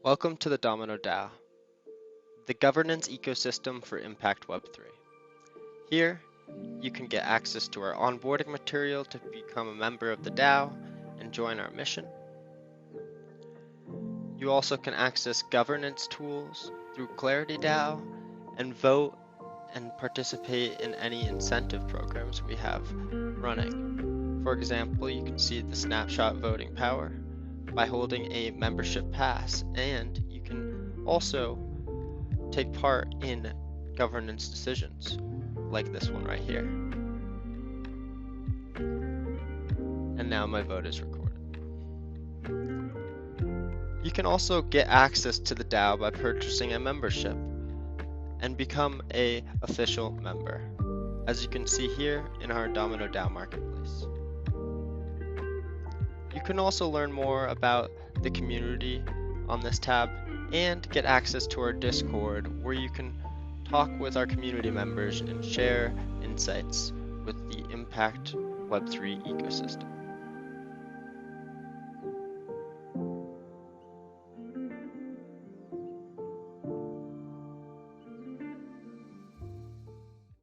Welcome to the Domino DAO, the governance ecosystem for Impact Web3. Here, you can get access to our onboarding material to become a member of the DAO and join our mission. You also can access governance tools through Clarity DAO and vote and participate in any incentive programs we have running. For example, you can see the snapshot voting power by holding a membership pass, and you can also take part in governance decisions like this one right here. And now my vote is recorded. You can also get access to the DAO by purchasing a membership and become an official member, as you can see here in our Domino DAO marketplace. You can also learn more about the community on this tab and get access to our Discord, where you can talk with our community members and share insights with the Impact Web3 ecosystem.